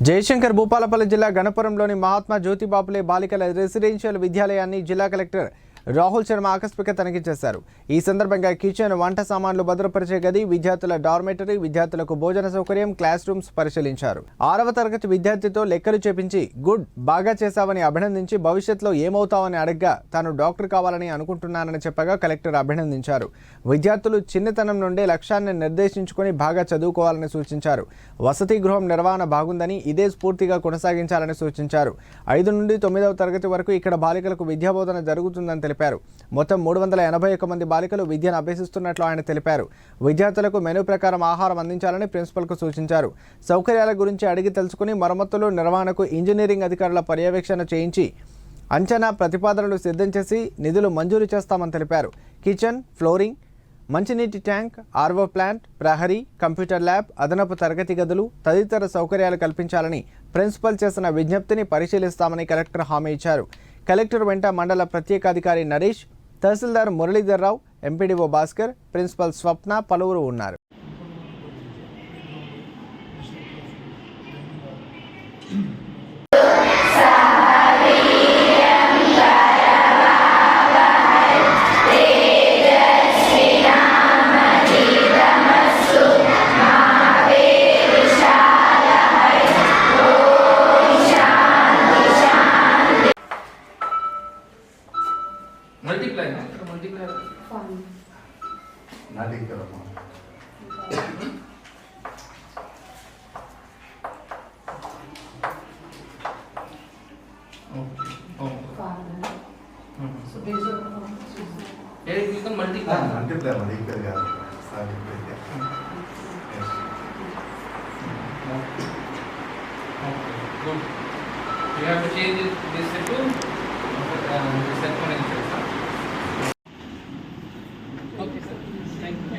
జయశంకర్ భూపాలపల్లి జిల్లా గణపురంలోని మహాత్మా జ్యోతిబాపులే బాలికల రెసిడెన్షియల్ విద్యాలయాన్ని జిల్లా కలెక్టర్ రాహుల్ శర్మ ఆకస్మిక తనిఖీ చేశారు. ఈ సందర్భంగా కిచెన్, వంట సామాన్లు భద్రపరిచే గది, విద్యార్థుల డార్మెటరీ, విద్యార్థులకు భోజన సౌకర్యం, క్లాస్ రూమ్స్ పరిశీలించారు. 6వ తరగతి విద్యార్థితో లెక్కలు చేపించి గుడ్ బాగా చేశావని అభినందించి భవిష్యత్తులో ఏమవుతావని అడగ్గా తాను డాక్టర్ కావాలని అనుకుంటున్నానని చెప్పగా కలెక్టర్ అభినందించారు. విద్యార్థులు చిన్నతనం నుండే లక్ష్యాన్ని నిర్దేశించుకొని బాగా చదువుకోవాలని సూచించారు. వసతి గృహం నిర్వహణ బాగుందని ఇదే స్ఫూర్తిగా కొనసాగించాలని సూచించారు. 5 నుండి 9వ తరగతి వరకు ఇక్కడ బాలికలకు విద్యాబోధన జరుగుతుందని తెలిపారు. మొత్తం 381 మంది బాలికలు విద్యను అభ్యసిస్తున్నట్లు ఆయన తెలిపారు. విద్యార్థులకు మెనూ ప్రకారం ఆహారం అందించాలని ప్రిన్సిపల్కు సూచించారు. సౌకర్యాల గురించి అడిగి తెలుసుకుని మరమ్మతులు, నిర్వహణకు ఇంజనీరింగ్ అధికారుల పర్యవేక్షణ చేయించి అంచనా ప్రతిపాదనలు సిద్ధం చేసి నిధులు మంజూరు చేస్తామని తెలిపారు. కిచెన్, ఫ్లోరింగ్, మంచినీటి ట్యాంక్, ఆర్వో ప్లాంట్, ప్రహరీ, కంప్యూటర్ ల్యాబ్, అదనపు తరగతి గదులు తదితర సౌకర్యాలు కల్పించాలని ప్రిన్సిపల్ చేసిన విజ్ఞప్తిని పరిశీలిస్తామని కలెక్టర్ హామీ ఇచ్చారు. కలెక్టర్ వెంట మండల ప్రత్యేకాధికారి నరేష్, తహసీల్దార్ మురళీధర్రావు, ఎంపీడీఓ భాస్కర్, ప్రిన్సిపల్ స్వప్న పలువురు ఉన్నారు. मल्टीप्लाई नाटी करो मल्टीप्लाई मल्टीप्लाई का good. You have to change this to